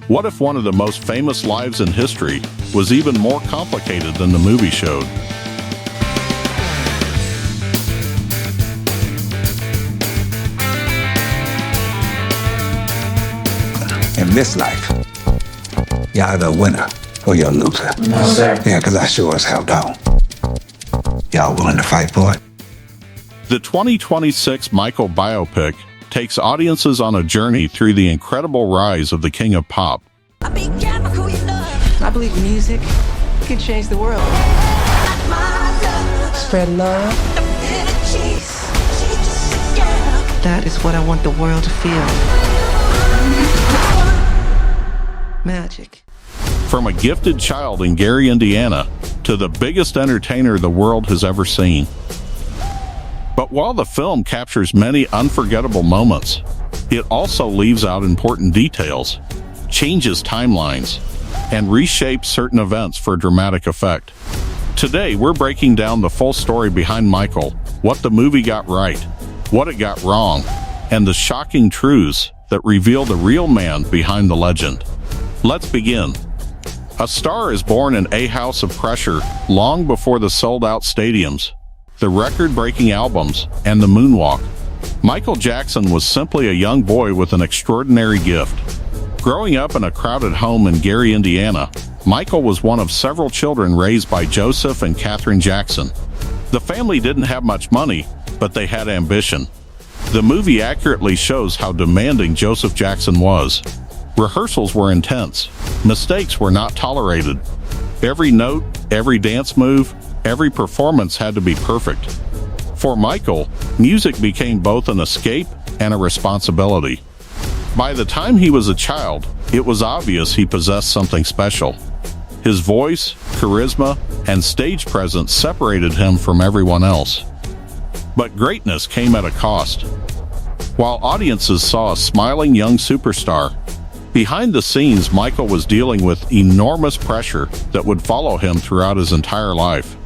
What if one of the most famous lives in history was even more complicated than the movie showed? In this life, you're either a winner or you're a loser. No, sir. Yeah, because I sure as hell don't. Y'all willing to fight for it? The 2026 Michael biopic takes audiences on a journey through the incredible rise of the king of pop. I believe music can change the world. Spread love. That is what I want the world to feel. Magic. From a gifted child in Gary, Indiana, to the biggest entertainer the world has ever seen. But while the film captures many unforgettable moments, it also leaves out important details, changes timelines, and reshapes certain events for dramatic effect. Today, we're breaking down the full story behind Michael, what the movie got right, what it got wrong, and the shocking truths that reveal the real man behind the legend. Let's begin. A star is born in a house of pressure long before the sold-out stadiums, the record-breaking albums, and the moonwalk. Michael Jackson was simply a young boy with an extraordinary gift. Growing up in a crowded home in Gary, Indiana, Michael was one of several children raised by Joseph and Catherine Jackson. The family didn't have much money, but they had ambition. The movie accurately shows how demanding Joseph Jackson was. Rehearsals were intense. Mistakes were not tolerated. Every note, every dance move, every performance had to be perfect. For Michael, music became both an escape and a responsibility. By the time he was a child, it was obvious he possessed something special. His voice, charisma, and stage presence separated him from everyone else. But greatness came at a cost. While audiences saw a smiling young superstar, behind the scenes Michael was dealing with enormous pressure that would follow him throughout his entire life.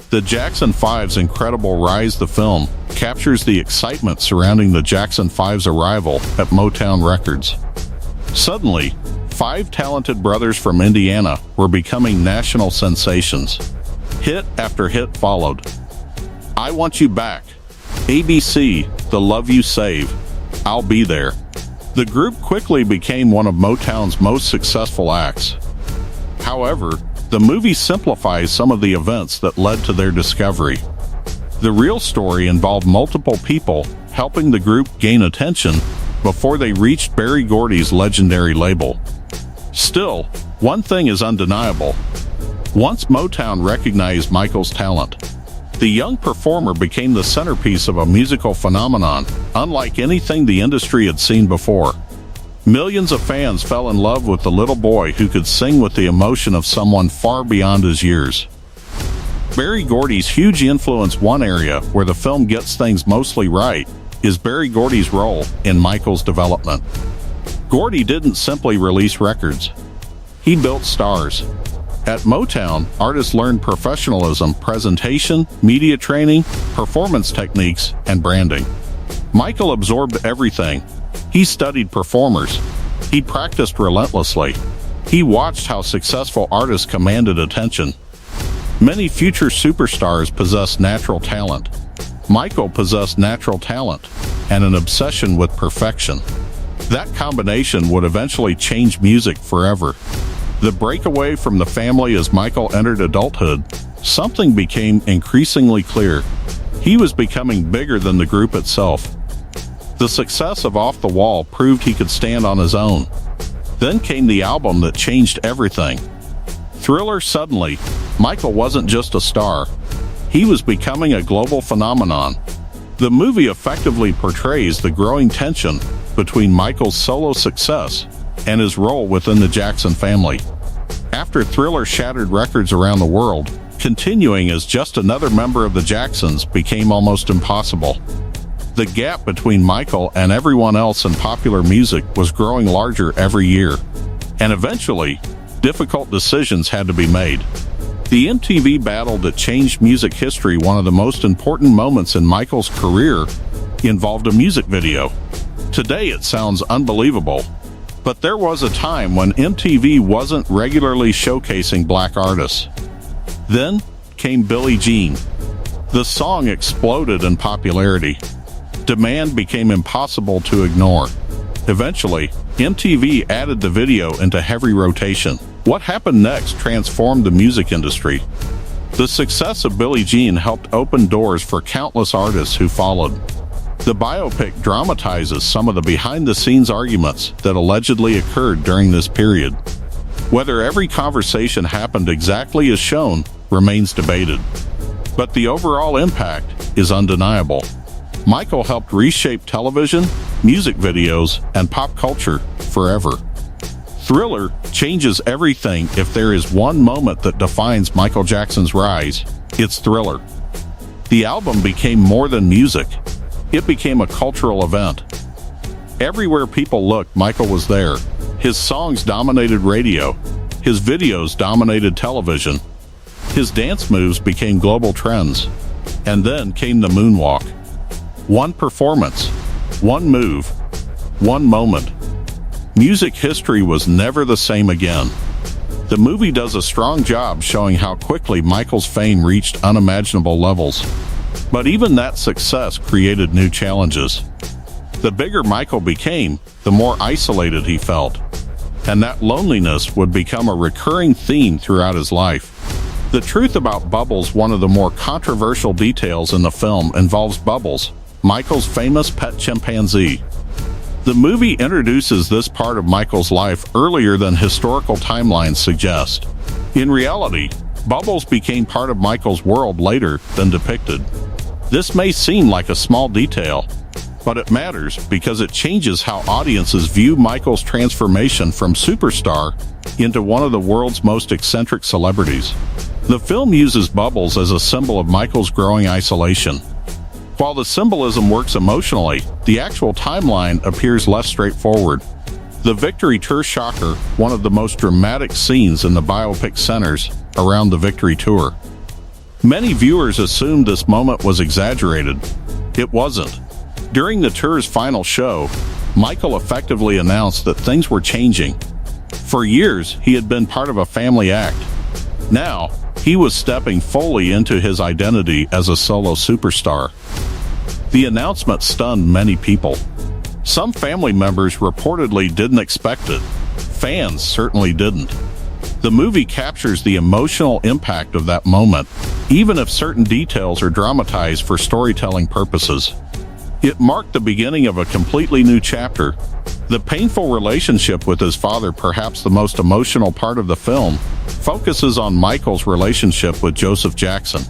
The Jackson 5's incredible rise, the film, captures the excitement surrounding the Jackson 5's arrival at Motown Records. Suddenly, 5 talented brothers from Indiana were becoming national sensations. Hit after hit followed. I Want You Back, ABC, The Love You Save, I'll Be There. The group quickly became one of Motown's most successful acts. However, the movie simplifies some of the events that led to their discovery. The real story involved multiple people helping the group gain attention before they reached Berry Gordy's legendary label. Still, one thing is undeniable. Once Motown recognized Michael's talent, the young performer became the centerpiece of a musical phenomenon unlike anything the industry had seen before. Millions of fans fell in love with the little boy who could sing with the emotion of someone far beyond his years. Berry Gordy's huge influence. One area where the film gets things mostly right is Berry Gordy's role in Michael's development. Gordy didn't simply release records. He built stars. At Motown, artists learned professionalism, presentation, media training, performance techniques, and branding. Michael absorbed everything. He studied performers. He practiced relentlessly. He watched how successful artists commanded attention. Many future superstars possess natural talent. Michael possessed natural talent and an obsession with perfection. That combination would eventually change music forever. The breakaway from the family as Michael entered adulthood, something became increasingly clear. He was becoming bigger than the group itself. The success of Off the Wall proved he could stand on his own. Then came the album that changed everything. Thriller. Suddenly, Michael wasn't just a star. He was becoming a global phenomenon. The movie effectively portrays the growing tension between Michael's solo success and his role within the Jackson family. After Thriller shattered records around the world, continuing as just another member of the Jacksons became almost impossible. The gap between Michael and everyone else in popular music was growing larger every year, and eventually, difficult decisions had to be made. The MTV battle that changed music history. One of the most important moments in Michael's career involved a music video. Today it sounds unbelievable, But there was a time when MTV wasn't regularly showcasing black artists. Then came Billie Jean. The song exploded in popularity. Demand became impossible to ignore. Eventually, MTV added the video into heavy rotation. What happened next transformed the music industry. The success of Billie Jean helped open doors for countless artists who followed. The biopic dramatizes some of the behind-the-scenes arguments that allegedly occurred during this period. Whether every conversation happened exactly as shown remains debated. But the overall impact is undeniable. Michael helped reshape television, music videos, and pop culture forever. Thriller changes everything. If there is one moment that defines Michael Jackson's rise, it's Thriller. The album became more than music. It became a cultural event. Everywhere people looked, Michael was there. His songs dominated radio. His videos dominated television. His dance moves became global trends. And then came the moonwalk. One performance, one move, one moment. Music history was never the same again. The movie does a strong job showing how quickly Michael's fame reached unimaginable levels. But even that success created new challenges. The bigger Michael became, the more isolated he felt. And that loneliness would become a recurring theme throughout his life. The truth about Bubbles, one of the more controversial details in the film, involves Bubbles, Michael's famous pet chimpanzee. The movie introduces this part of Michael's life earlier than historical timelines suggest. In reality, Bubbles became part of Michael's world later than depicted. This may seem like a small detail, but it matters because it changes how audiences view Michael's transformation from superstar into one of the world's most eccentric celebrities. The film uses Bubbles as a symbol of Michael's growing isolation. While the symbolism works emotionally, the actual timeline appears less straightforward. The Victory Tour shocker, one of the most dramatic scenes in the biopic, centers around the Victory Tour. Many viewers assumed this moment was exaggerated. It wasn't. During the tour's final show, Michael effectively announced that things were changing. For years, he had been part of a family act. Now, he was stepping fully into his identity as a solo superstar. The announcement stunned many people. Some family members reportedly didn't expect it. Fans certainly didn't. The movie captures the emotional impact of that moment, even if certain details are dramatized for storytelling purposes. It marked the beginning of a completely new chapter. The painful relationship with his father, perhaps the most emotional part of the film, focuses on Michael's relationship with Joseph Jackson.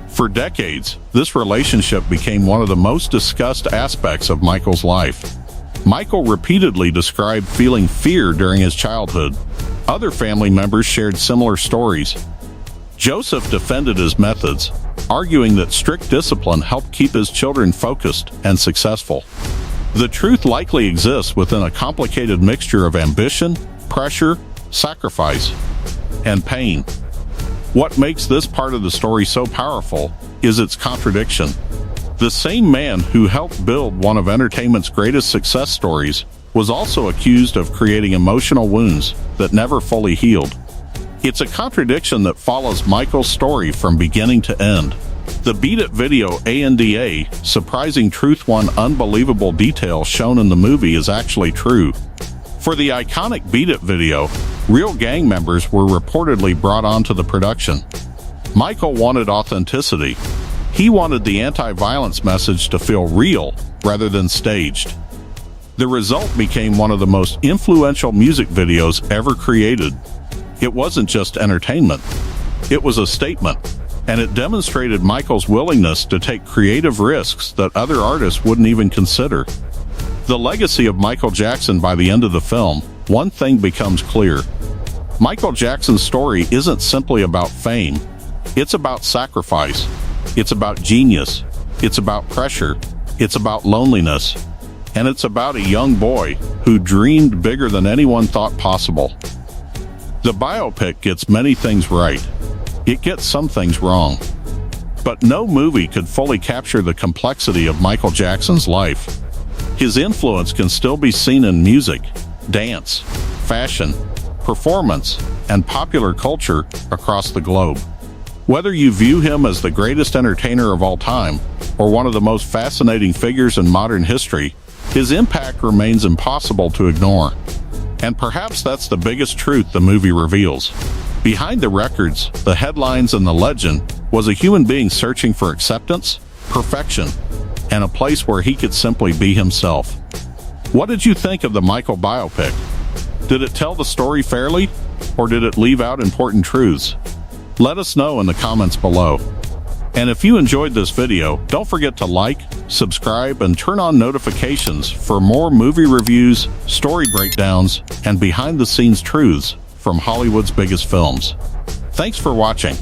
For decades, this relationship became one of the most discussed aspects of Michael's life. Michael repeatedly described feeling fear during his childhood. Other family members shared similar stories. Joseph defended his methods, arguing that strict discipline helped keep his children focused and successful. The truth likely exists within a complicated mixture of ambition, pressure, sacrifice, and pain. What makes this part of the story so powerful is its contradiction. The same man who helped build one of entertainment's greatest success stories was also accused of creating emotional wounds that never fully healed. It's a contradiction that follows Michael's story from beginning to end. The Beat It video ANDA, surprising truth. One unbelievable detail shown in the movie is actually true. For the iconic Beat It video, real gang members were reportedly brought onto the production. Michael wanted authenticity. He wanted the anti-violence message to feel real rather than staged. The result became one of the most influential music videos ever created. It wasn't just entertainment. It was a statement, and it demonstrated Michael's willingness to take creative risks that other artists wouldn't even consider. The legacy of Michael Jackson. By the end of the film, one thing becomes clear. Michael Jackson's story isn't simply about fame. It's about sacrifice. It's about genius. It's about pressure. It's about loneliness. And it's about a young boy who dreamed bigger than anyone thought possible. The biopic gets many things right. It gets some things wrong. But no movie could fully capture the complexity of Michael Jackson's life. His influence can still be seen in music, dance, fashion, performance, and popular culture across the globe. Whether you view him as the greatest entertainer of all time or one of the most fascinating figures in modern history, his impact remains impossible to ignore. And perhaps that's the biggest truth the movie reveals. Behind the records, the headlines, and the legend was a human being searching for acceptance, perfection, and a place where he could simply be himself. What did you think of the Michael biopic? Did it tell the story fairly, or did it leave out important truths? Let us know in the comments below. And if you enjoyed this video, don't forget to like, subscribe, and turn on notifications for more movie reviews, story breakdowns, and behind-the-scenes truths from Hollywood's biggest films. Thanks for watching.